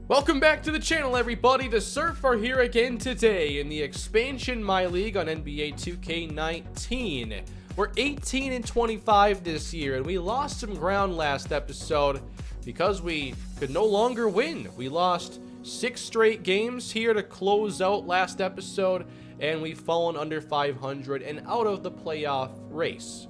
Welcome back to the channel, everybody. The Surf are here again today in the expansion MyLeague on NBA 2k19. We're 18-25 this year, and we lost some ground last episode because we could no longer win. We lost 6 straight games here to close out last episode, and we've fallen under 500 and out of the playoff race.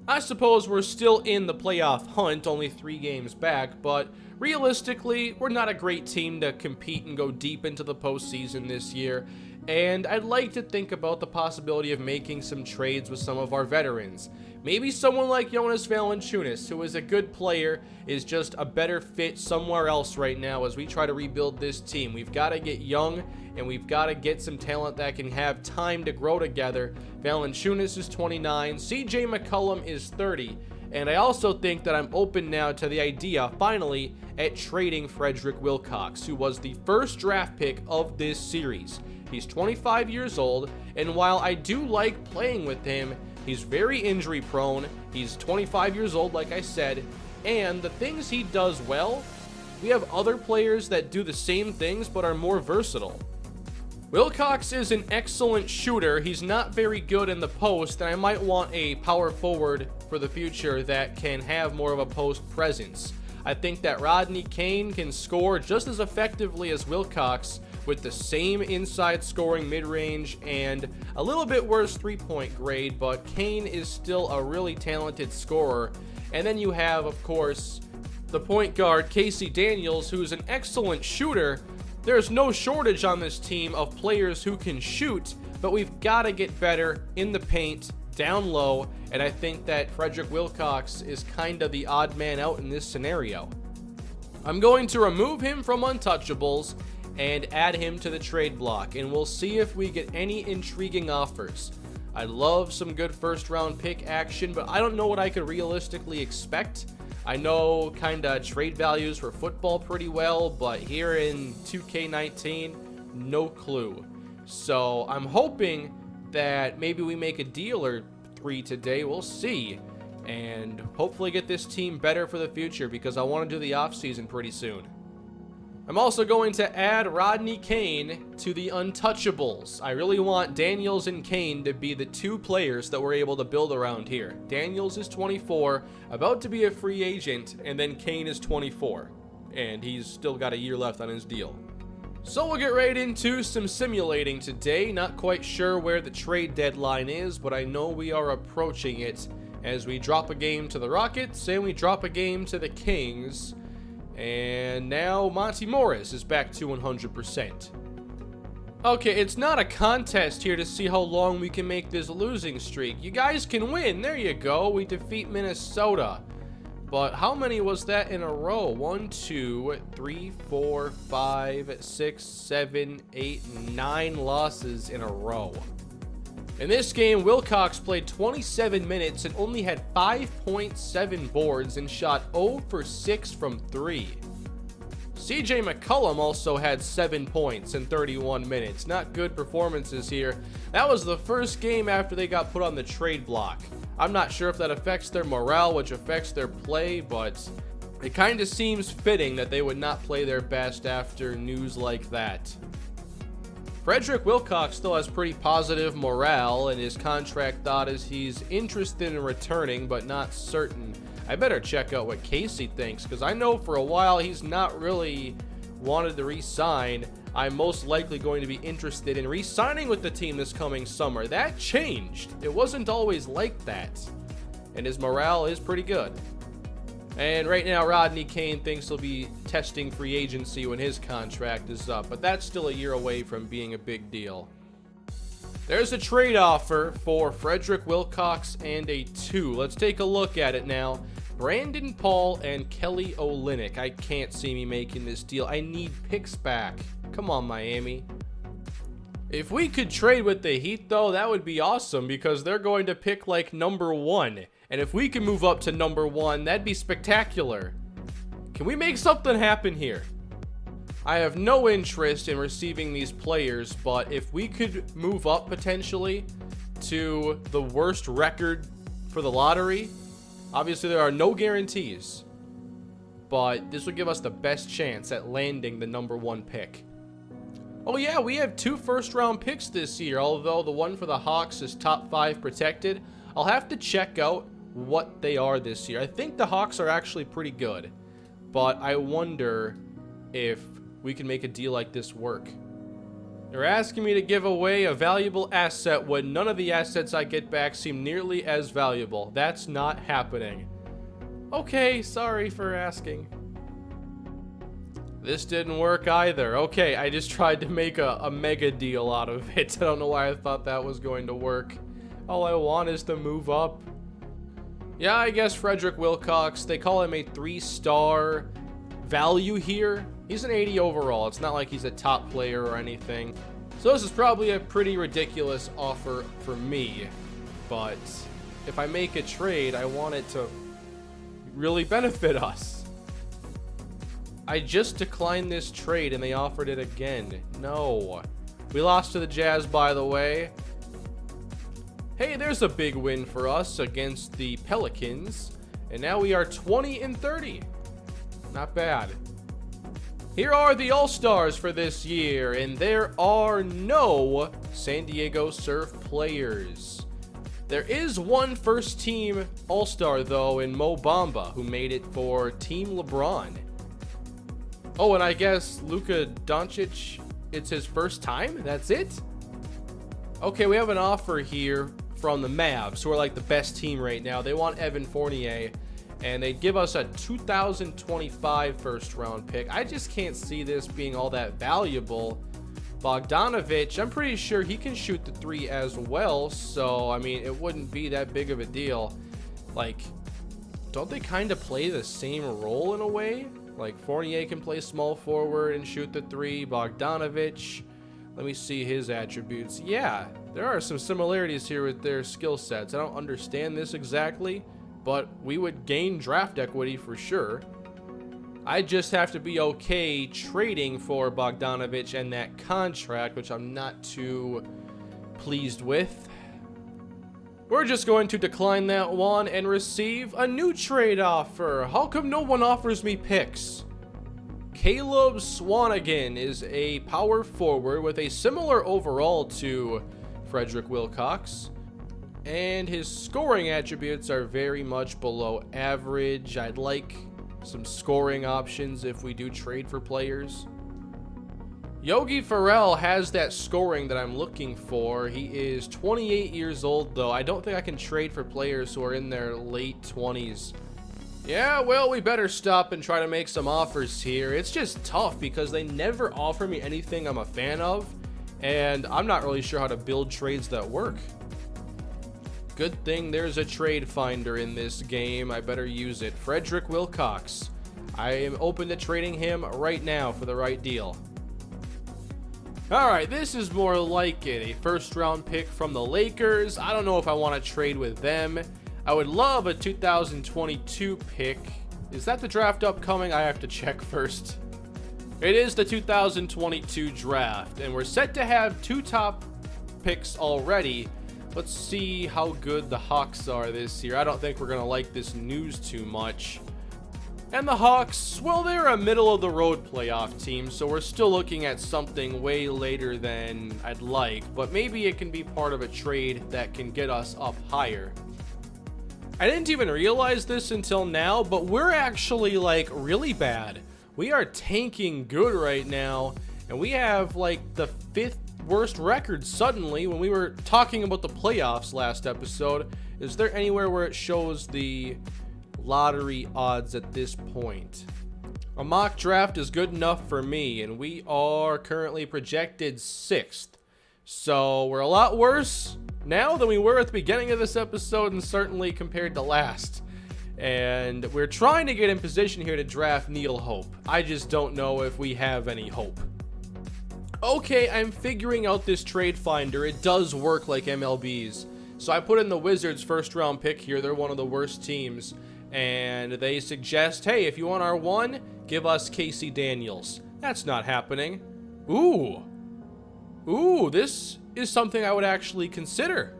I suppose we're still in the playoff hunt, only 3 games back, but realistically, we're not a great team to compete and go deep into the postseason this year, and I'd like to think about the possibility of making some trades with some of our veterans. Maybe someone like Jonas Valanciunas, who is a good player, is just a better fit somewhere else right now as we try to rebuild this team. We've got to get young, and we've got to get some talent that can have time to grow together. Valanciunas is 29, CJ McCollum is 30, and I also think that I'm open now to the idea, finally, at trading Frederick Wilcox, who was the first draft pick of this series. He's 25 years old, and while I do like playing with him, he's very injury prone. He's 25 years old, like I said, and the things he does well, we have other players that do the same things but are more versatile. Wilcox is an excellent shooter. He's not very good in the post, and I might want a power forward for the future that can have more of a post presence. I think that Rodney Kane can score just as effectively as Wilcox with the same inside scoring mid-range and a little bit worse three-point grade, but Kane is still a really talented scorer. And then you have, of course, the point guard Casey Daniels, who's an excellent shooter. There's no shortage on this team of players who can shoot, but we've got to get better in the paint, down low, and I think that Frederick Wilcox is kind of the odd man out in this scenario. I'm going to remove him from Untouchables and add him to the trade block, and we'll see if we get any intriguing offers. I love some good first round pick action, but I don't know what I could realistically expect. I know kind of trade values for football pretty well, but here in 2k19, no clue. So I'm hoping that maybe we make a deal or 3 today. We'll see, and hopefully get this team better for the future because I want to do the offseason pretty soon. I'm also going to add Rodney Kane to the Untouchables. I really want Daniels and Kane to be the 2 players that we're able to build around here. Daniels is 24, about to be a free agent, and then Kane is 24, and he's still got a year left on his deal. So we'll get right into some simulating today. Not quite sure where the trade deadline is, but I know we are approaching it as we drop a game to the Rockets and we drop a game to the Kings. And now Monty Morris is back to 100%. Okay, it's not a contest here to see how long we can make this losing streak. You guys can win. There you go. We defeat Minnesota. But how many was that in a row? 1, 2, 3, 4, 5, 6, 7, 8, 9 losses in a row. In this game, Wilcox played 27 minutes and only had 5.7 boards and shot 0 for 6 from 3. CJ McCollum also had 7 points in 31 minutes. Not good performances here. That was the first game after they got put on the trade block. I'm not sure if that affects their morale, which affects their play, but it kind of seems fitting that they would not play their best after news like that. Frederick Wilcox still has pretty positive morale, and his contract thought is he's interested in returning, but not certain. I better check out what Casey thinks, because I know for a while he's not really wanted to re-sign. I'm most likely going to be interested in re-signing with the team this coming summer. That changed. It wasn't always like that. And his morale is pretty good. And right now, Rodney Kane thinks he'll be testing free agency when his contract is up, but that's still a year away from being a big deal. There's a trade offer for Frederick Wilcox and a 2. Let's take a look at it now. Brandon Paul and Kelly Olynyk. I can't see me making this deal. I need picks back. Come on, Miami. If we could trade with the Heat, though, that would be awesome because they're going to pick like number 1. And if we can move up to number 1, that'd be spectacular. Can we make something happen here? I have no interest in receiving these players, but if we could move up potentially to the worst record for the lottery, obviously there are no guarantees. but this would give us the best chance at landing the #1 pick. Oh yeah, we have 2 first-round picks this year, although the one for the Hawks is top 5 protected. I'll have to check out what they are this year. I think the Hawks are actually pretty good, but I wonder if we can make a deal like this work. They're asking me to give away a valuable asset when none of the assets I get back seem nearly as valuable. That's not happening. Okay, sorry for asking. This didn't work either. Okay, I just tried to make a mega deal out of it. I don't know why I thought that was going to work. All I want is to move up. Yeah, I guess Frederick Wilcox, they call him a 3-star value here. He's an 80 overall. It's not like he's a top player or anything. So this is probably a pretty ridiculous offer for me. But if I make a trade, I want it to really benefit us. I just declined this trade and they offered it again. No. We lost to the Jazz, by the way. Hey, there's a big win for us against the Pelicans. And now we are 20-30. Not bad. Here are the All-Stars for this year, and there are no San Diego Surf players. There is one first-team All-Star, though, in Mo Bamba, who made it for Team LeBron. Oh, and I guess Luka Doncic, it's his first time? That's it? Okay, we have an offer here from the Mavs, who are like the best team right now. They want Evan Fournier, and they give us a 2025 first-round pick. I just can't see this being all that valuable. Bogdanovic, I'm pretty sure he can shoot the 3 as well, so, I mean, it wouldn't be that big of a deal. Like, don't they kind of play the same role in a way? Like, Fournier can play small forward and shoot the 3. Bogdanovic, let me see his attributes. Yeah, there are some similarities here with their skill sets. I don't understand this exactly, but we would gain draft equity for sure. I just have to be okay trading for Bogdanovic and that contract, which I'm not too pleased with. We're just going to decline that one and receive a new trade offer. How come no one offers me picks? Caleb Swanigan is a power forward with a similar overall to Frederick Wilcox, and his scoring attributes are very much below average. I'd like some scoring options if we do trade for players. Yogi Ferrell has that scoring that I'm looking for. He is 28 years old, though. I don't think I can trade for players who are in their late 20s. Yeah, well, we better stop and try to make some offers here. It's just tough because they never offer me anything I'm a fan of, and I'm not really sure how to build trades that work. Good thing there's a trade finder in this game. I better use it. Frederick Wilcox. I am open to trading him right now for the right deal. Alright, this is more like it. A first-round pick from the Lakers. I don't know if I want to trade with them. I would love a 2022 pick. Is that the draft upcoming? I have to check first. It is the 2022 draft, and we're set to have 2 top picks already. Let's see how good the Hawks are this year. I don't think we're going to like this news too much. And the Hawks, well, they're a middle-of-the-road playoff team, so we're still looking at something way later than I'd like, but maybe it can be part of a trade that can get us up higher. I didn't even realize this until now, but we're actually, like, really bad. We are tanking good right now, and we have, like, the 5th worst record suddenly when we were talking about the playoffs last episode. Is there anywhere where it shows the lottery odds at this point? A mock draft is good enough for me, and we are currently projected 6th. So we're a lot worse now than we were at the beginning of this episode, and certainly compared to last. And we're trying to get in position here to draft Neil Hope. I just don't know if we have any hope. Okay, I'm figuring out this trade finder. It does work like MLB's. So I put in the Wizards' first round pick here. They're one of the worst teams. And they suggest, hey, if you want our 1, give us Casey Daniels. That's not happening. Ooh, this is something I would actually consider.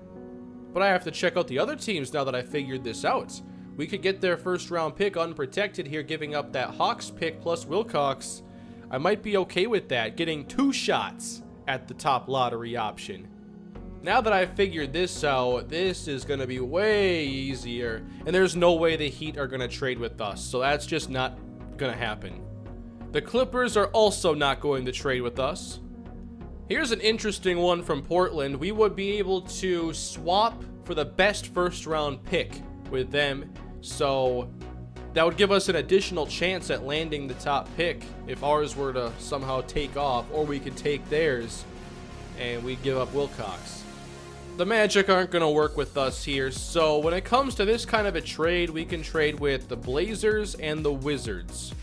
But I have to check out the other teams now that I figured this out. we could get their first round pick unprotected here, giving up that Hawks pick plus Wilcox. I might be okay with that, getting 2 shots at the top lottery option. Now that I've figured this out, this is going to be way easier, and there's no way the Heat are going to trade with us, so that's just not going to happen. The Clippers are also not going to trade with us. Here's an interesting one from Portland. We would be able to swap for the best first round pick with them, so that would give us an additional chance at landing the top pick if ours were to somehow take off, or we could take theirs and we'd give up Wilcox. The Magic aren't going to work with us here, so when it comes to this kind of a trade, we can trade with the Blazers and the Wizards.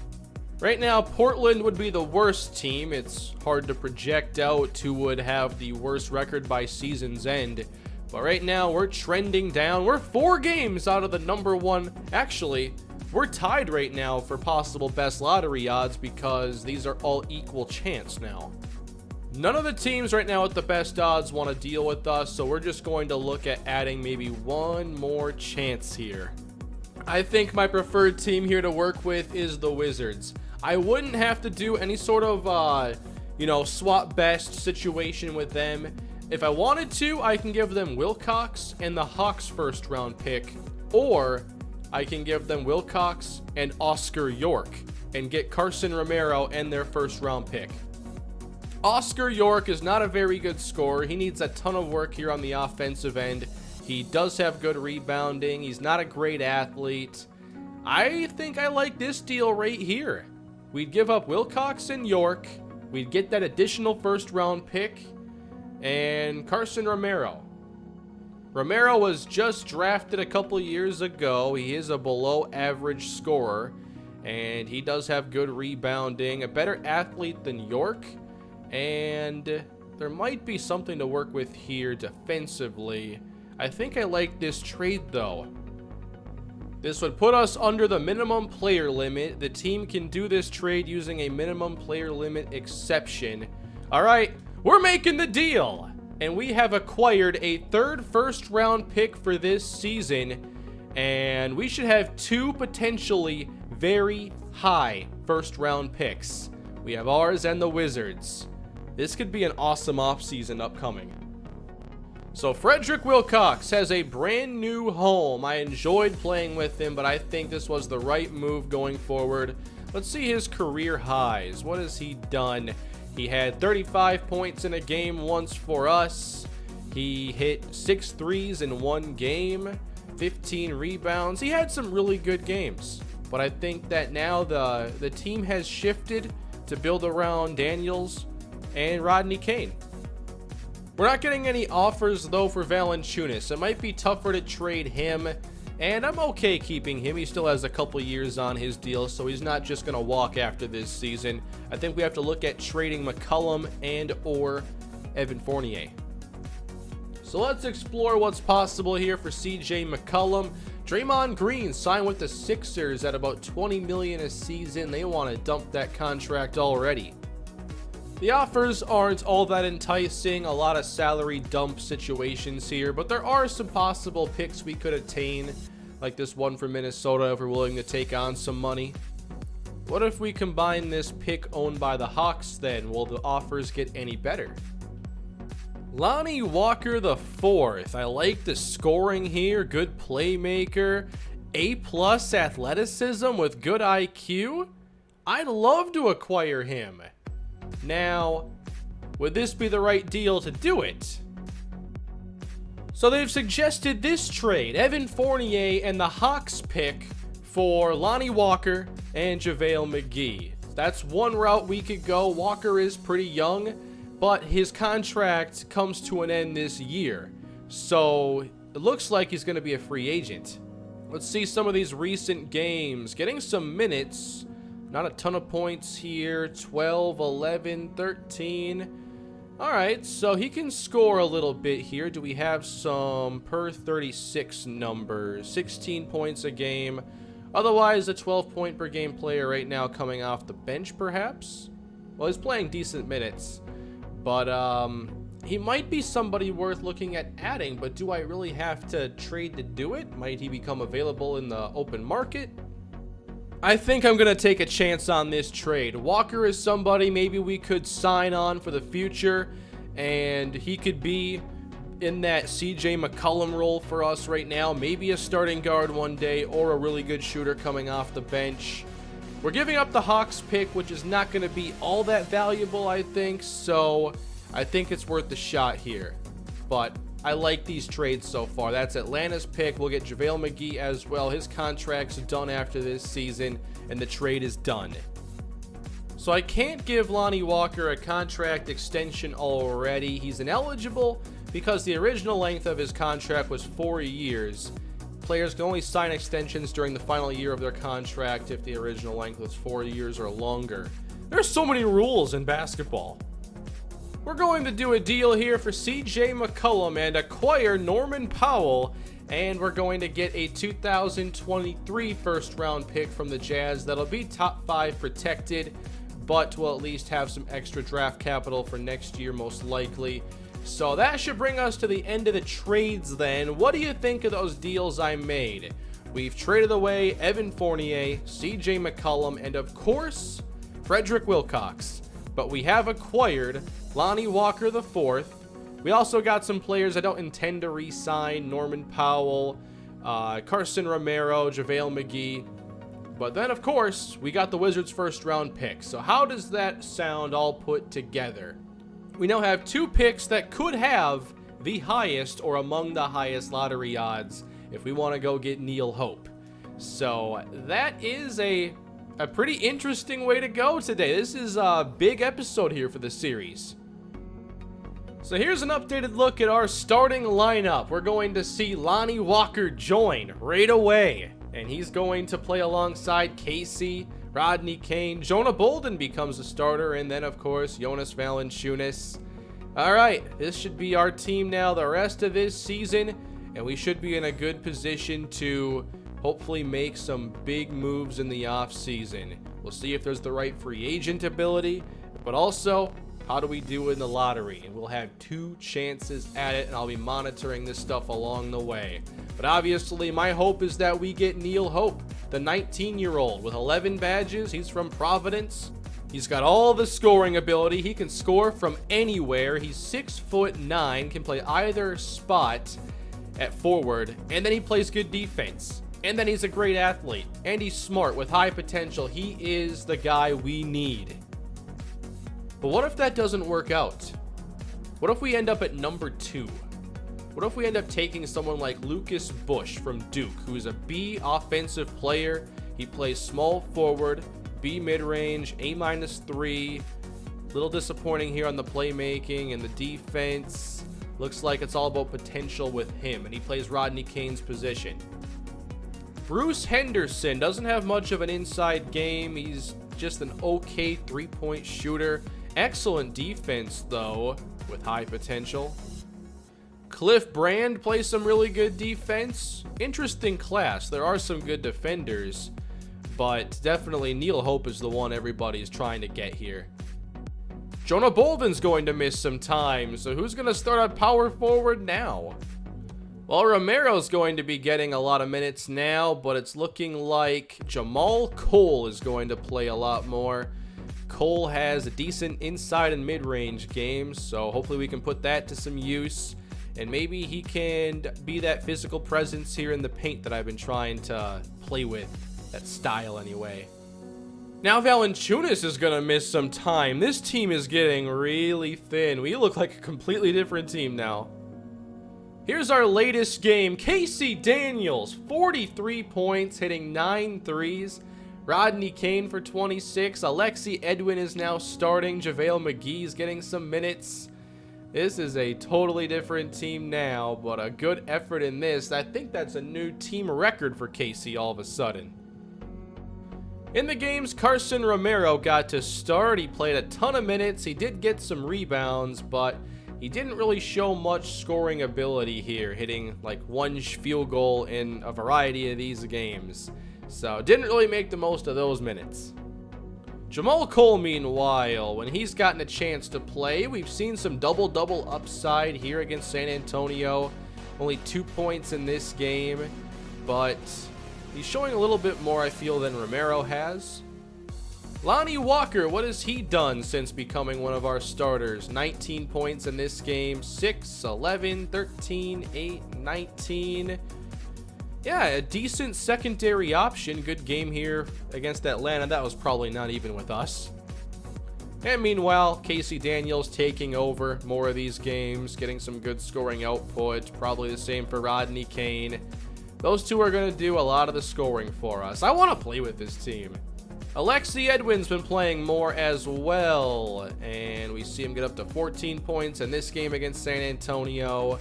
Right now, Portland would be the worst team. It's hard to project out who would have the worst record by season's end. But right now, we're trending down. We're 4 games out of the number 1. Actually, we're tied right now for possible best lottery odds because these are all equal chance now. None of the teams right now with the best odds want to deal with us, so we're just going to look at adding maybe one more chance here. I think my preferred team here to work with is the Wizards. I wouldn't have to do any sort of, swap best situation with them. If I wanted to, I can give them Wilcox and the Hawks first round pick, or I can give them Wilcox and Oscar York and get Carson Romero and their first round pick. Oscar York is not a very good scorer. He needs a ton of work here on the offensive end. He does have good rebounding. He's not a great athlete. I think I like this deal right here. We'd give up Wilcox and York. We'd get that additional first round pick and Carson Romero. Romero was just drafted a couple years ago. He is a below average scorer, and he does have good rebounding, a better athlete than York, and there might be something to work with here defensively. I think I like this trade though. This would put us under the minimum player limit. The team can do this trade using a minimum player limit exception. All right, we're making the deal. And we have acquired a 3rd first round pick for this season. And we should have 2 potentially very high first round picks. We have ours and the Wizards. This could be an awesome offseason upcoming. So Frederick Wilcox has a brand new home. I enjoyed playing with him, but I think this was the right move going forward. Let's see his career highs. What has he done? He had 35 points in a game once for us. He hit 6 threes in 1 game, 15 rebounds. He had some really good games, but I think that now the team has shifted to build around Daniels and Rodney Kane. We're not getting any offers, though, for Valanciunas. It might be tougher to trade him, and I'm okay keeping him. He still has a couple years on his deal, so he's not just going to walk after this season. I think we have to look at trading McCollum and or Evan Fournier. So let's explore what's possible here for CJ McCollum. Draymond Green signed with the Sixers at about $20 million a season. They want to dump that contract already. The offers aren't all that enticing, a lot of salary dump situations here, but there are some possible picks we could attain, like this one for Minnesota if we're willing to take on some money. What if we combine this pick owned by the Hawks then? Will the offers get any better? Lonnie Walker the 4th. I like the scoring here, good playmaker, A+ athleticism with good IQ. I'd love to acquire him. Now, would this be the right deal to do it? So they've suggested this trade, Evan Fournier and the Hawks pick for Lonnie Walker and JaVale McGee. That's one route we could go. Walker is pretty young, but his contract comes to an end this year. So it looks like he's going to be a free agent. Let's see some of these recent games. Getting some minutes. Not a ton of points here. 12, 11, 13. All right, so he can score a little bit here. Do we have some per 36 numbers? 16 points a game. Otherwise, a 12-point per game player right now coming off the bench, perhaps? Well, he's playing decent minutes. But he might be somebody worth looking at adding, but do I really have to trade to do it? Might he become available in the open market? I think I'm going to take a chance on this trade. Walker is somebody maybe we could sign on for the future, and he could be in that CJ McCollum role for us right now. Maybe a starting guard one day, or a really good shooter coming off the bench. We're giving up the Hawks pick, which is not going to be all that valuable, I think, so I think it's worth the shot here. But I like these trades so far. That's Atlanta's pick. We'll get JaVale McGee as well. His contract's done after this season, and the trade is done. So I can't give Lonnie Walker a contract extension already. He's ineligible because the original length of his contract was 4 years. Players can only sign extensions during the final year of their contract if the original length was 4 years or longer. There's so many rules in basketball. We're going to do a deal here for CJ McCollum and acquire Norman Powell, and we're going to get a 2023 first round pick from the Jazz that'll be top 5 protected, but will at least have some extra draft capital for next year most likely. So that should bring us to the end of the trades then. What do you think of those deals I made? We've traded away Evan Fournier, CJ McCollum, and of course, Frederick Wilcox. But we have acquired Lonnie Walker IV. We also got some players I don't intend to re-sign. Norman Powell, Carson Romero, JaVale McGee. But then, of course, we got the Wizards' first round pick. So how does that sound all put together? We now have 2 picks that could have the highest or among the highest lottery odds if we want to go get Neil Hope. So that is a pretty interesting way to go today. This is a big episode here for the series. So here's an updated look at our starting lineup. We're going to see Lonnie Walker join right away, and he's going to play alongside Casey, Rodney Kane. Jonah Bolden becomes a starter, and then of course Jonas Valanciunas. All right, this should be our team now the rest of this season, and we should be in a good position to hopefully make some big moves in the offseason. We'll see if there's the right free agent ability, but also how do we do in the lottery? And we'll have 2 chances at it, and I'll be monitoring this stuff along the way. But obviously, my hope is that we get Neil Hope, the 19-year-old with 11 badges. He's from Providence. He's got all the scoring ability. He can score from anywhere. He's 6'9", can play either spot at forward, and then he plays good defense. And then he's a great athlete, and he's smart with high potential. He is the guy we need. But what if that doesn't work out? What if we end up at number 2? What if we end up taking someone like Lucas Bush from Duke, who's a B offensive player? He plays small forward, B mid-range, A-3. Little disappointing here on the playmaking and the defense. Looks like it's all about potential with him, and he plays Rodney Kane's position. Bruce Henderson doesn't have much of an inside game. He's just an okay 3-point shooter. Excellent defense, though, with high potential. Cliff Brand plays some really good defense. Interesting class. There are some good defenders, but definitely Neil Hope is the one everybody's trying to get here. Jonah Bolden's going to miss some time, so who's going to start at power forward now? Well, Romero's going to be getting a lot of minutes now, but it's looking like Jamal Cole is going to play a lot more. Cole has a decent inside and mid-range game, so hopefully we can put that to some use. And maybe he can be that physical presence here in the paint that I've been trying to play with. That style, anyway. Now Valanciunas is going to miss some time. This team is getting really thin. We look like a completely different team now. Here's our latest game. Casey Daniels, 43 points, hitting 9 threes. Rodney Kane for 26. Alexi Edwin is now starting. JaVale McGee is getting some minutes. This is a totally different team now, but a good effort in this. I think that's a new team record for Casey all of a sudden. In the games, Carson Romero got to start. He played a ton of minutes. He did get some rebounds, but he didn't really show much scoring ability here, hitting like 1 field goal in a variety of these games. So didn't really make the most of those minutes. Jamal Cole, meanwhile, when he's gotten a chance to play, we've seen some double-double upside here against San Antonio. Only 2 points in this game, but he's showing a little bit more, I feel, than Romero has. Lonnie Walker, what has he done since becoming one of our starters? 19 points in this game, 6, 11, 13, 8, 19. Yeah, a decent secondary option. Good game here against Atlanta. That was probably not even with us. And meanwhile, Casey Daniels taking over more of these games, getting some good scoring output. Probably the same for Rodney Kane. Those two are going to do a lot of the scoring for us. I want to play with this team. Alexi Edwin's been playing more as well. And we see him get up to 14 points in this game against San Antonio.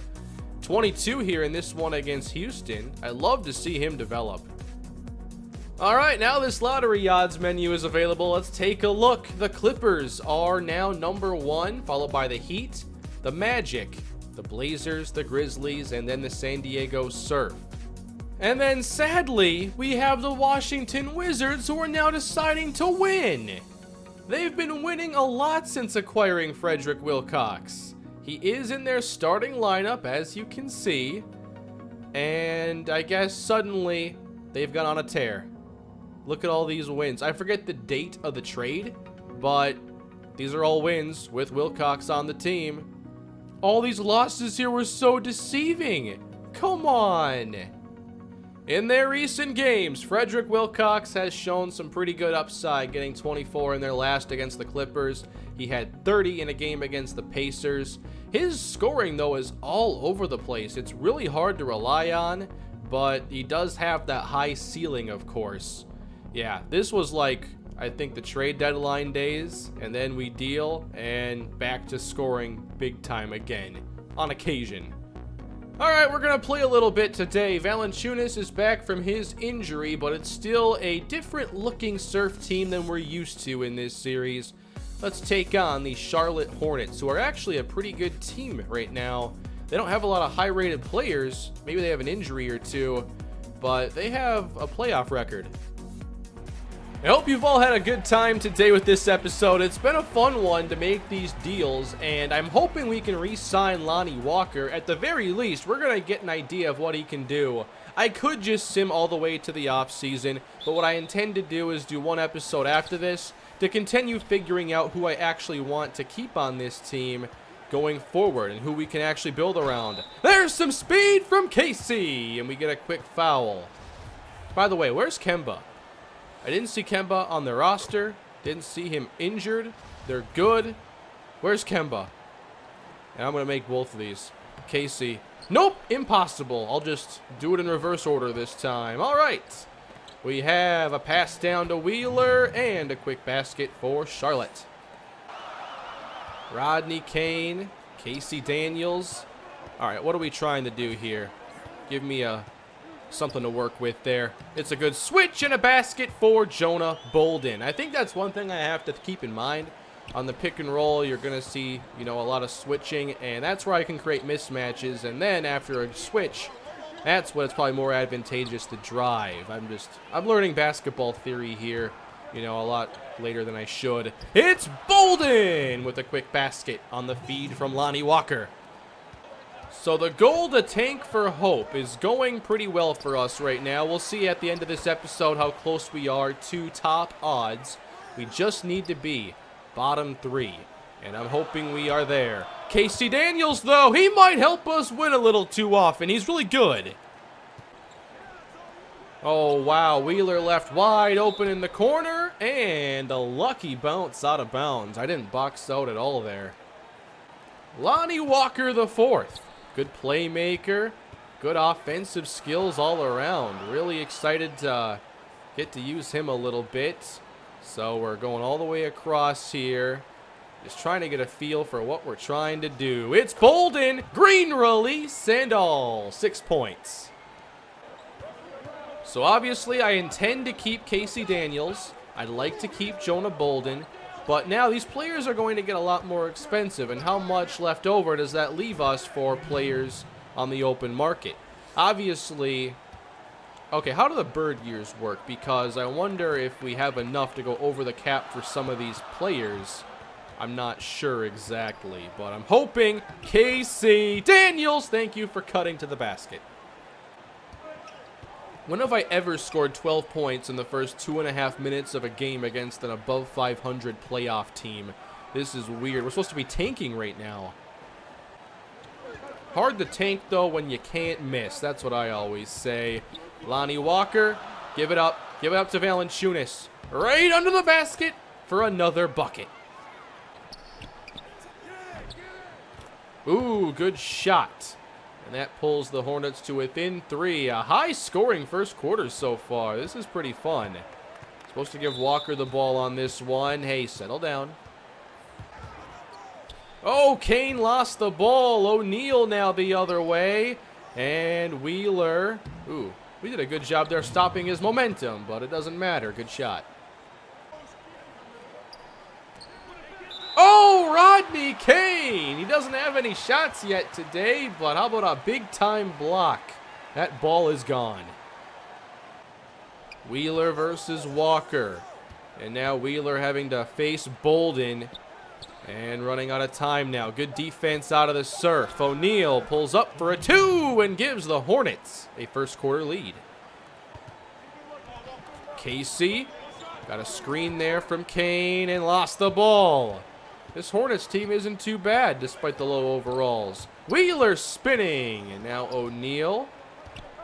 22 here in this one against Houston. I love to see him develop. Alright, now this lottery odds menu is available. Let's take a look. The Clippers are now number 1, followed by the Heat, the Magic, the Blazers, the Grizzlies, and then the San Diego Surf. And then sadly, we have the Washington Wizards, who are now deciding to win. They've been winning a lot since acquiring Frederick Wilcox. He is in their starting lineup, as you can see. And I guess suddenly they've gone on a tear. Look at all these wins. I forget the date of the trade, but these are all wins with Wilcox on the team. All these losses here were so deceiving. Come on. In their recent games, Frederick Wilcox has shown some pretty good upside, getting 24 in their last against the Clippers. He had 30 in a game against the Pacers. His scoring, though, is all over the place. It's really hard to rely on, but he does have that high ceiling, of course. Yeah, this was like, I think, the trade deadline days, and then we deal, and back to scoring big time again, on occasion. Alright, we're going to play a little bit today. Valanciunas is back from his injury, but it's still a different looking Surf team than we're used to in this series. Let's take on the Charlotte Hornets, who are actually a pretty good team right now. They don't have a lot of high-rated players. Maybe they have an injury or two, but they have a playoff record. I hope you've all had a good time today with this episode. It's been a fun one to make these deals, and I'm hoping we can re-sign Lonnie Walker. At the very least, we're going to get an idea of what he can do. I could just sim all the way to the off-season, but what I intend to do is do one episode after this to continue figuring out who I actually want to keep on this team going forward and who we can actually build around. There's some speed from Casey, and we get a quick foul. By the way, where's Kemba? I didn't see Kemba on the roster. Didn't see him injured. They're good. Where's Kemba? And I'm going to make both of these. Casey. Nope, impossible. I'll just do it in reverse order this time. All right. We have a pass down to Wheeler and a quick basket for Charlotte. Rodney Kane, Casey Daniels. All right, what are we trying to do here? Give me something to work with there. It's a good switch and a basket for Jonah Bolden. I think that's one thing I have to keep in mind. On the pick and roll, you're going to see, a lot of switching, and that's where I can create mismatches. And then after a switch, that's when it's probably more advantageous to drive. I'm learning basketball theory here, a lot later than I should. It's Bolden with a quick basket on the feed from Lonnie Walker. So the goal to tank for hope is going pretty well for us right now. We'll see at the end of this episode how close we are to top odds. We just need to be bottom 3, and I'm hoping we are there. Casey Daniels, though, he might help us win a little too often. He's really good. Oh, wow. Wheeler left wide open in the corner, and a lucky bounce out of bounds. I didn't box out at all there. Lonnie Walker the 4th. Good playmaker. Good offensive skills all around. Really excited to get to use him a little bit. So we're going all the way across here. Just trying to get a feel for what we're trying to do. It's Bolden. Green release and all. 6 points. So obviously I intend to keep Casey Daniels. I'd like to keep Jonah Bolden. But now these players are going to get a lot more expensive. And how much left over does that leave us for players on the open market? Obviously, Okay, how do the bird years work? Because I wonder if we have enough to go over the cap for some of these players. I'm not sure exactly, but I'm hoping. Casey Daniels, thank you for cutting to the basket. When have I ever scored 12 points in the first 2.5 minutes of a game against an above 500 playoff team? This is weird. We're supposed to be tanking right now. Hard to tank, though, when you can't miss. That's what I always say. Lonnie Walker, give it up. Give it up to Valanciunas. Right under the basket for another bucket. Ooh, good shot. And that pulls the Hornets to within 3. A high-scoring first quarter so far. This is pretty fun. Supposed to give Walker the ball on this one. Hey, settle down. Oh, Kane lost the ball. O'Neal now the other way. And Wheeler. Ooh, we did a good job there stopping his momentum, but it doesn't matter. Good shot. Oh, Rodney Kane. He doesn't have any shots yet today, but how about a big-time block? That ball is gone. Wheeler versus Walker. And now Wheeler having to face Bolden. And running out of time now. Good defense out of the surf. O'Neal pulls up for a 2 and gives the Hornets a first quarter lead. Casey got a screen there from Kane and lost the ball. This Hornets team isn't too bad despite the low overalls. Wheeler spinning. And now O'Neal.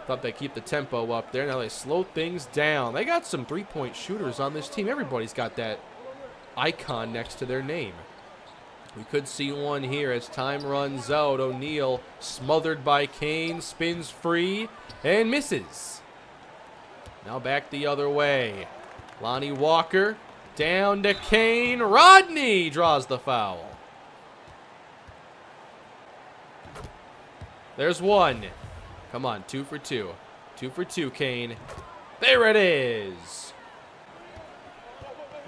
Thought they'd keep the tempo up there. Now they slow things down. They got some three-point shooters on this team. Everybody's got that icon next to their name. We could see one here as time runs out. O'Neal smothered by Kane. Spins free and misses. Now back the other way. Lonnie Walker. Down to Kane. Rodney draws the foul. There's one. Come on, 2 for 2. 2 for 2, Kane. There it is.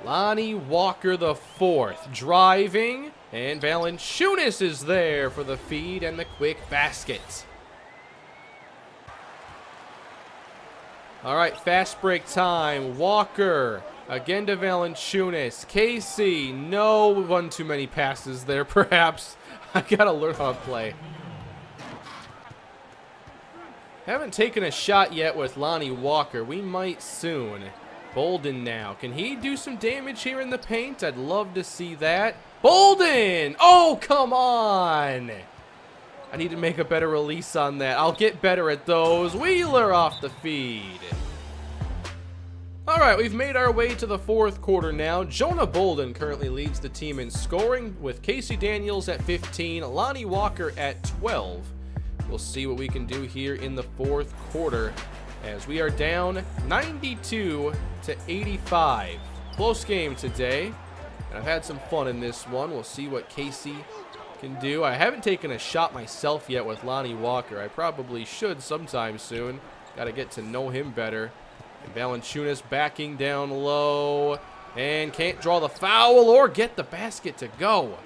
Lonnie Walker the 4th. Driving. And Valanciunas is there for the feed and the quick basket. All right, fast break time. Walker. Again to Valanciunas. Casey. No, one too many passes there, perhaps. I gotta learn how to play. Haven't taken a shot yet with Lonnie Walker. We might soon. Bolden now. Can he do some damage here in the paint? I'd love to see that. Bolden! Oh, come on! I need to make a better release on that. I'll get better at those. Wheeler off the feed. All right, we've made our way to the 4th quarter now. Jonah Bolden currently leads the team in scoring with Casey Daniels at 15, Lonnie Walker at 12. We'll see what we can do here in the 4th quarter as we are down 92 to 85. Close game today, and I've had some fun in this one. We'll see what Casey can do. I haven't taken a shot myself yet with Lonnie Walker. I probably should sometime soon. Got to get to know him better. And Valanciunas backing down low and can't draw the foul or get the basket to go.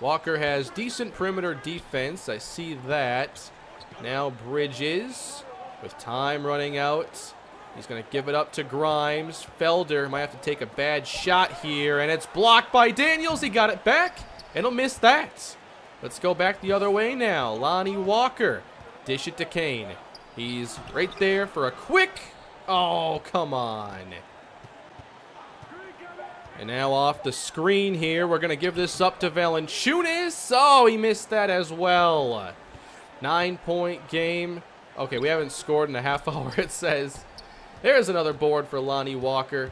Walker has decent perimeter defense. I see that. Now Bridges with time running out. He's going to give it up to Grimes. Felder might have to take a bad shot here, and it's blocked by Daniels. He got it back, and he'll miss that. Let's go back the other way now. Lonnie Walker. Dish it to Kane. He's right there for a quick. Oh, come on. And now off the screen here, we're going to give this up to Valanciunas. Oh, he missed that as well. 9-point game. Okay, we haven't scored in a half hour, it says. There's another board for Lonnie Walker.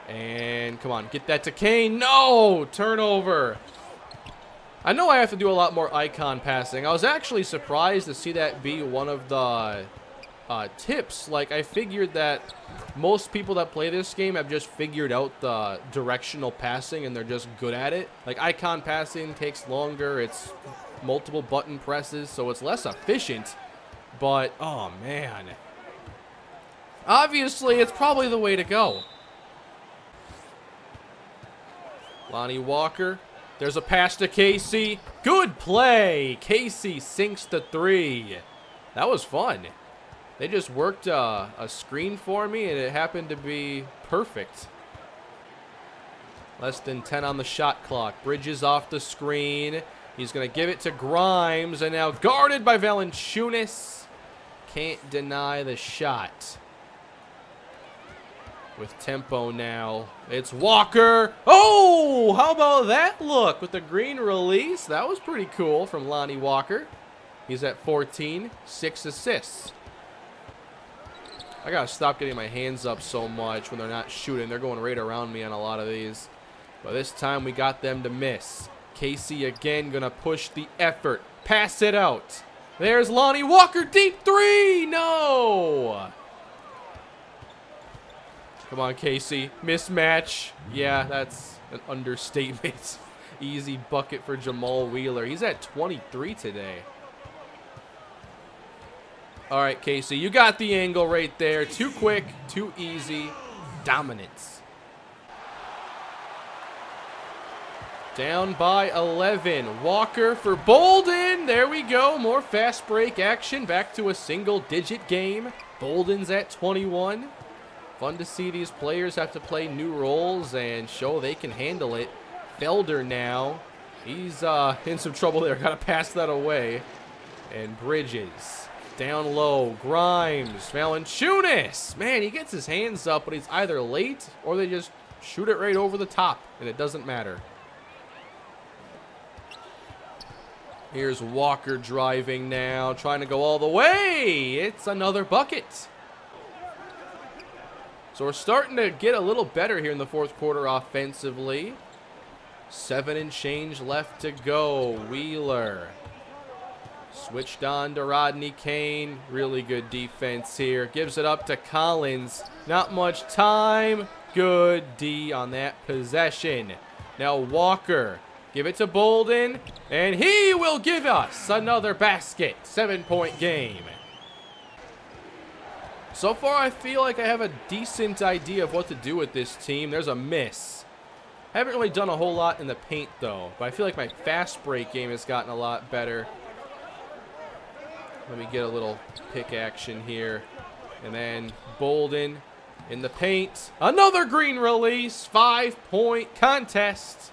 And come on, get that to Kane. No! Turnover. I know I have to do a lot more icon passing. I was actually surprised to see that be one of the tips. Like, I figured that most people that play this game have just figured out the directional passing and they're just good at it. Like, icon passing takes longer. It's multiple button presses, so it's less efficient. But, oh, man. Obviously, it's probably the way to go. Lonnie Walker. There's a pass to Casey. Good play. Casey sinks the 3. That was fun. They just worked a screen for me, and it happened to be perfect. Less than 10 on the shot clock. Bridges off the screen. He's going to give it to Grimes, and now guarded by Valanciunas. Can't deny the shot. With tempo now, it's Walker. Oh, how about that look with the green release? That was pretty cool from Lonnie Walker. He's at 14, 6 assists. I got to stop getting my hands up so much when they're not shooting. They're going right around me on a lot of these. But this time we got them to miss. Casey again going to push the effort. Pass it out. There's Lonnie Walker, deep three. No. Come on, Casey. Mismatch. Yeah, that's an understatement. Easy bucket for Jamal Wheeler. He's at 23 today. All right, Casey, you got the angle right there. Too quick, too easy. Dominance. Down by 11. Walker for Bolden. There we go. More fast break action. Back to a single-digit game. Bolden's at 21. Fun to see these players have to play new roles and show they can handle it. Felder now. He's in some trouble there. Got to pass that away. And Bridges. Down low. Grimes. Valanciunas. Man, he gets his hands up, but he's either late or they just shoot it right over the top, and it doesn't matter. Here's Walker driving now, trying to go all the way. It's another bucket. So we're starting to get a little better here in the fourth quarter offensively. 7 and change left to go. Wheeler. Switched on to Rodney Kane. Really good defense here. Gives it up to Collins. Not much time. Good D on that possession. Now Walker. Give it to Bolden, and he will give us another basket. 7-point game. So far, I feel like I have a decent idea of what to do with this team. There's a miss. Haven't really done a whole lot in the paint, though, but I feel like my fast break game has gotten a lot better. Let me get a little pick action here. And then Bolden in the paint. Another green release. 5-point contest.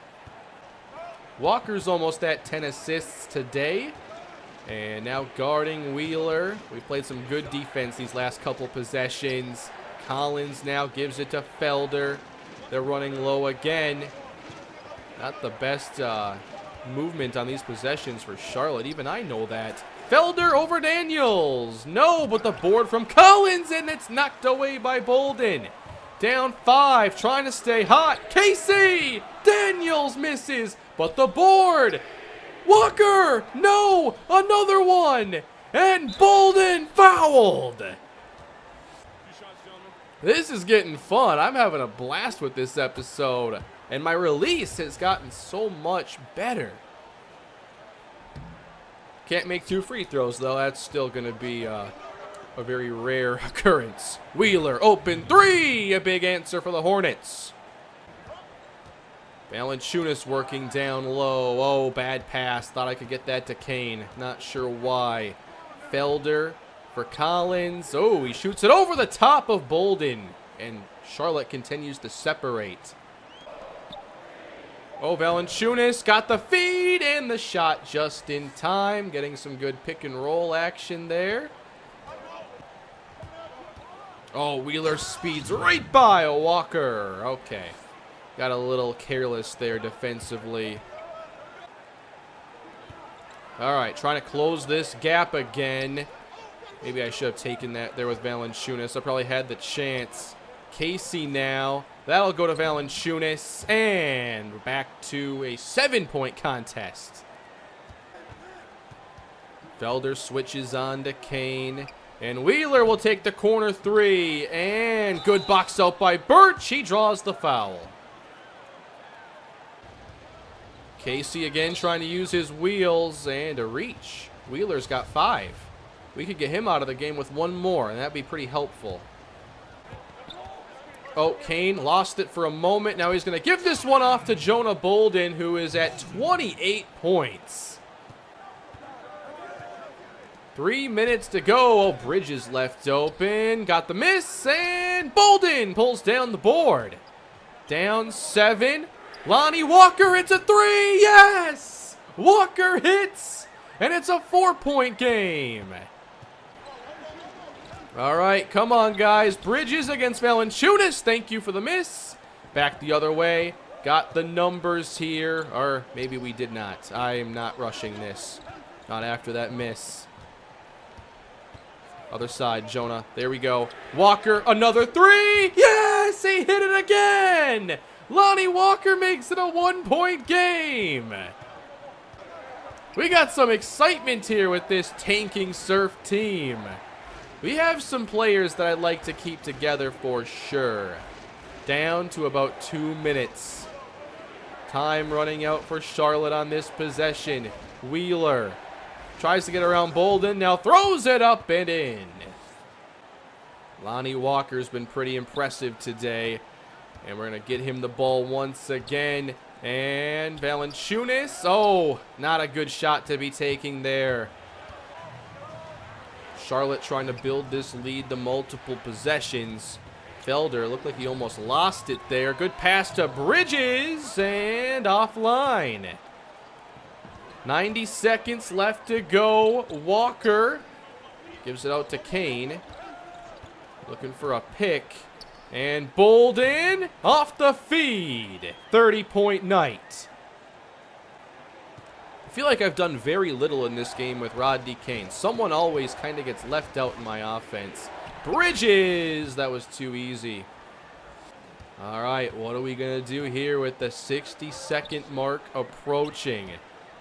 Walker's almost at 10 assists today. And now guarding Wheeler. We played some good defense these last couple possessions. Collins now gives it to Felder. They're running low again. Not the best movement on these possessions for Charlotte. Even I know that. Felder over Daniels. No, but the board from Collins, and it's knocked away by Bolden. Down 5, trying to stay hot. Casey! Daniels misses, but the board. Walker! No! Another one! And Bolden fouled! This is getting fun. I'm having a blast with this episode. And my release has gotten so much better. Can't make 2 free throws, though. That's still going to be a very rare occurrence. Wheeler, open 3! A big answer for the Hornets. Valanciunas working down low. Oh, bad pass. Thought I could get that to Kane. Not sure why. Felder for Collins. Oh, he shoots it over the top of Bolden. And Charlotte continues to separate. Oh, Valanciunas got the feed and the shot just in time. Getting some good pick and roll action there. Oh, Wheeler speeds right by Walker. Okay. Got a little careless there defensively. All right, trying to close this gap again. Maybe I should have taken that there with Valanciunas. I probably had the chance. Casey now. That'll go to Valanciunas. And we're back to a 7-point contest. Felder switches on to Kane. And Wheeler will take the corner 3. And good box out by Birch. He draws the foul. Casey again trying to use his wheels and a reach. Wheeler's got 5. We could get him out of the game with 1 more, and that'd be pretty helpful. Oh, Kane lost it for a moment. Now he's going to give this one off to Jonah Bolden, who is at 28 points. 3 minutes to go. Oh, Bridges left open. Got the miss, and Bolden pulls down the board. Down 7. Lonnie Walker, it's a 3. Yes! Walker hits, and it's a 4-point game. All right, come on, guys. Bridges against Valanciunas. Thank you for the miss. Back the other way. Got the numbers here. Or maybe we did not. I am not rushing this. Not after that miss. Other side, Jonah. There we go. Walker, another 3. Yes, he hit it again. Lonnie Walker makes it a 1-point game. We got some excitement here with this tanking Surf team. We have some players that I'd like to keep together for sure. Down to about 2 minutes. Time running out for Charlotte on this possession. Wheeler tries to get around Bolden. Now throws it up and in. Lonnie Walker's been pretty impressive today. And we're going to get him the ball once again. And Valanciunas. Oh, not a good shot to be taking there. Charlotte trying to build this lead to multiple possessions. Felder looked like he almost lost it there. Good pass to Bridges and offline. 90 seconds left to go. Walker gives it out to Kane. Looking for a pick. And Bolden off the feed. 30-point night. I feel like I've done very little in this game with Rodney Kane. Someone always kind of gets left out in my offense. Bridges! That was too easy. All right, what are we going to do here with the 60-second mark approaching?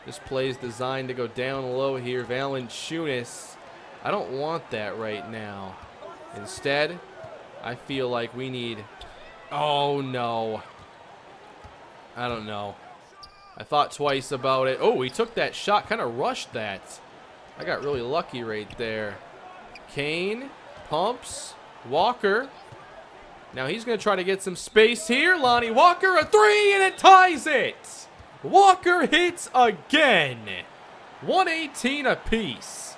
This play is designed to go down low here. Valanciunas. I don't want that right now. Instead, I feel like we need... Oh, no. I don't know. I thought twice about it. Oh, he took that shot. Kind of rushed that. I got really lucky right there. Kane pumps. Walker. Now he's going to try to get some space here. Lonnie Walker, a 3, and it ties it. Walker hits again. 118 apiece.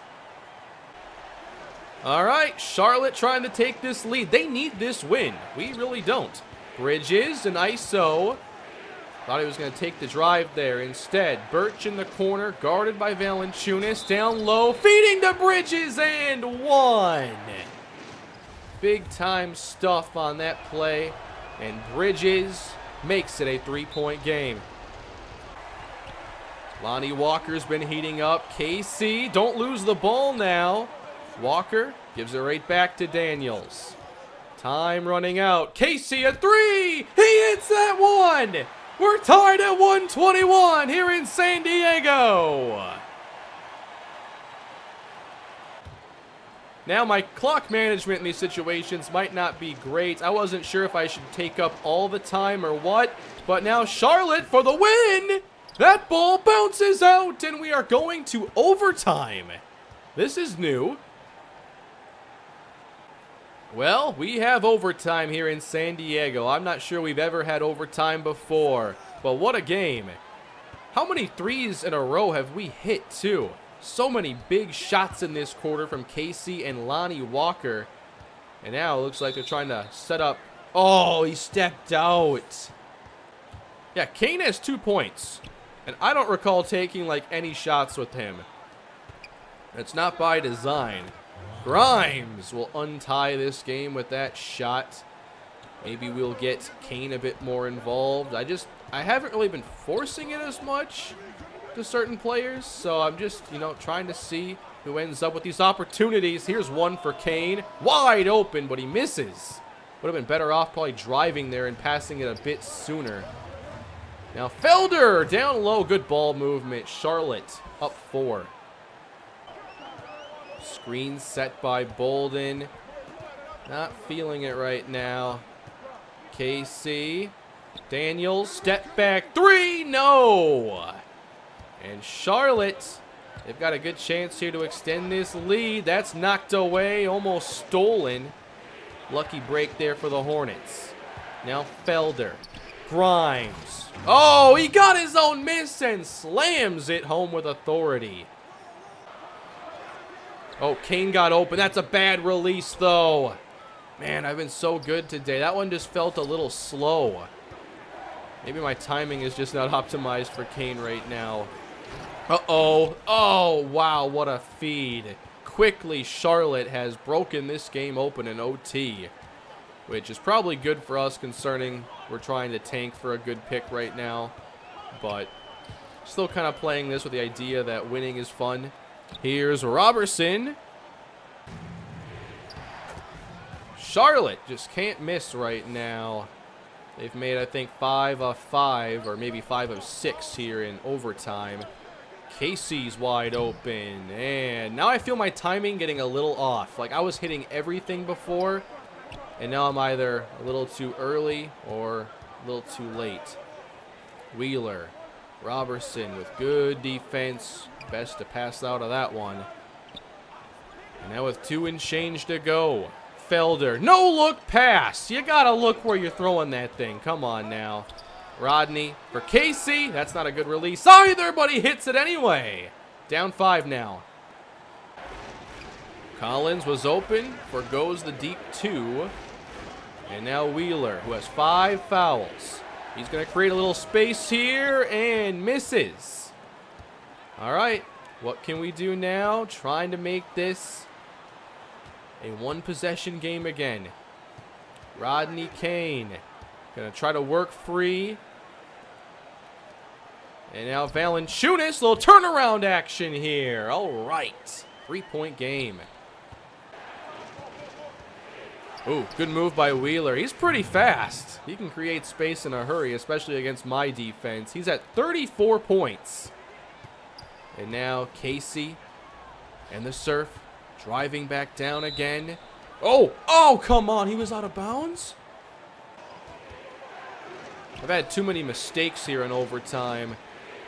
All right, Charlotte trying to take this lead. They need this win. We really don't. Bridges and ISO. Thought he was going to take the drive there. Instead, Birch in the corner, guarded by Valanciunas. Down low, feeding to Bridges, and 1. Big time stuff on that play. And Bridges makes it a 3-point game. Lonnie Walker's been heating up. KC, don't lose the ball now. Walker gives it right back to Daniels. Time running out. KC, a 3. He hits that one. We're tied at 121 here in San Diego. Now, my clock management in these situations might not be great. I wasn't sure if I should take up all the time or what. But now Charlotte for the win. That ball bounces out, and we are going to overtime. This is new. Well, we have overtime here in San Diego. I'm not sure we've ever had overtime before, but what a game. How many threes in a row have we hit, too? So many big shots in this quarter from Casey and Lonnie Walker. And now it looks like they're trying to set up. Oh, he stepped out. Yeah, Kane has 2 points. And I don't recall taking, like, any shots with him. It's not by design. Grimes will untie this game with that shot. Maybe we'll get Kane a bit more involved. I haven't really been forcing it as much to certain players, so I'm just, trying to see who ends up with these opportunities. Here's one for Kane. Wide open, but he misses. Would have been better off probably driving there and passing it a bit sooner. Now Felder down low. Good ball movement. Charlotte up 4. Screen set by Bolden. Not feeling it right now. KC. Daniels. Step back 3. No. And Charlotte, they've got a good chance here to extend this lead. That's knocked away. Almost stolen. Lucky break there for the Hornets. Now Felder. Grimes. Oh, he got his own miss and slams it home with authority. Oh, Kane got open. That's a bad release, though. Man, I've been so good today. That one just felt a little slow. Maybe my timing is just not optimized for Kane right now. Uh-oh. Oh, wow, what a feed. Quickly, Charlotte has broken this game open in OT, which is probably good for us concerning we're trying to tank for a good pick right now. But still kind of playing this with the idea that winning is fun. Here's Robertson. Charlotte just can't miss right now. They've made, I think, 5 of 5, or maybe 5 of 6 here in overtime. Casey's wide open, and now I feel my timing getting a little off. Like, I was hitting everything before, and now I'm either a little too early or a little too late. Wheeler. Robertson with good defense. Best to pass out of that one. And now with 2 and change to go. Felder. No look pass. You gotta look where you're throwing that thing. Come on now. Rodney for Casey. That's not a good release either, but he hits it anyway. Down 5 now. Collins was open. Forgoes the deep 2. And now Wheeler, who has 5 fouls. He's going to create a little space here and misses. All right, what can we do now? Trying to make this a 1-possession game again. Rodney Kane going to try to work free. And now Valanciunas, little turnaround action here. All right, 3-point game. Ooh, good move by Wheeler. He's pretty fast. He can create space in a hurry, especially against my defense. He's at 34 points. And now Casey and the Surf driving back down again. Oh, come on. He was out of bounds? I've had too many mistakes here in overtime,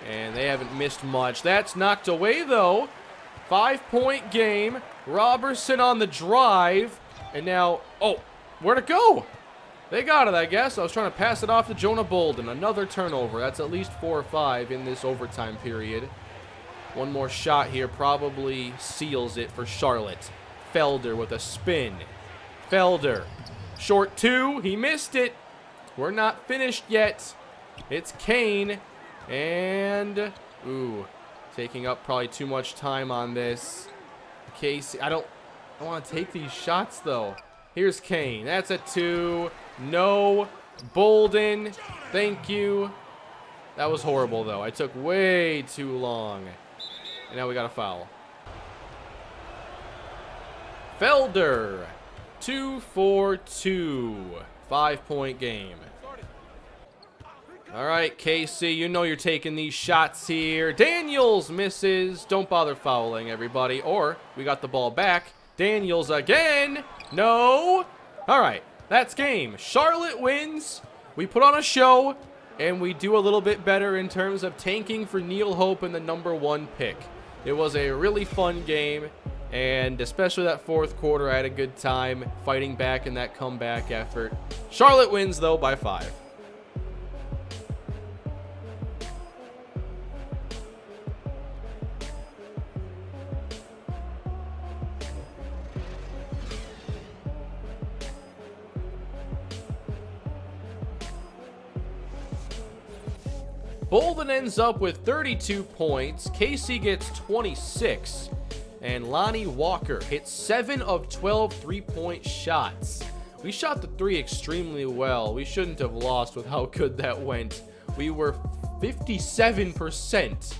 and they haven't missed much. That's knocked away, though. 5-point game. Robertson on the drive. And now, oh, where'd it go? They got it, I guess. I was trying to pass it off to Jonah Bolden. Another turnover. That's at least 4 or 5 in this overtime period. One more shot here probably seals it for Charlotte. Felder with a spin. Felder. Short 2. He missed it. We're not finished yet. It's Kane. And, ooh, taking up probably too much time on this. Casey, I want to take these shots, though. Here's Kane. That's a 2. No. Bolden. Thank you. That was horrible, though. I took way too long. And now we got a foul. Felder. 2 for 2. 5-point game. All right, Casey, you know you're taking these shots here. Daniels misses. Don't bother fouling, everybody. Or we got the ball back. Daniels again. No. All right, that's game. Charlotte wins. We put on a show, and we do a little bit better in terms of tanking for Neil Hope in the #1 pick. It was a really fun game, and especially that 4th quarter, I had a good time fighting back in that comeback effort. Charlotte wins, though, by 5. Bolden ends up with 32 points. Casey gets 26. And Lonnie Walker hits 7 of 12 3-point shots. We shot the 3 extremely well. We shouldn't have lost with how good that went. We were 57%.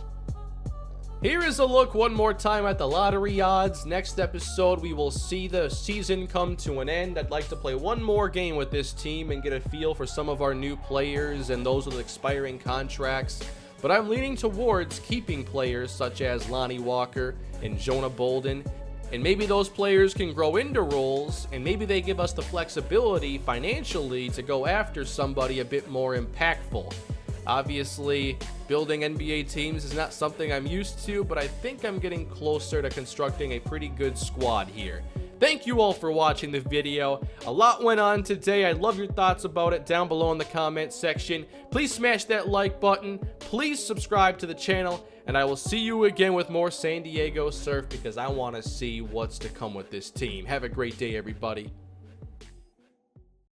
Here is a look one more time at the lottery odds. Next episode, we will see the season come to an end. I'd like to play one more game with this team and get a feel for some of our new players and those with expiring contracts. But I'm leaning towards keeping players such as Lonnie Walker and Jonah Bolden. And maybe those players can grow into roles, and maybe they give us the flexibility financially to go after somebody a bit more impactful. Obviously, building NBA teams is not something I'm used to, but I think I'm getting closer to constructing a pretty good squad here. Thank you all for watching the video. A lot went on today. I'd love your thoughts about it down below in the comment section. Please smash that like button. Please subscribe to the channel. and I will see you again with more San Diego Surf because I want to see what's to come with this team. Have a great day, everybody.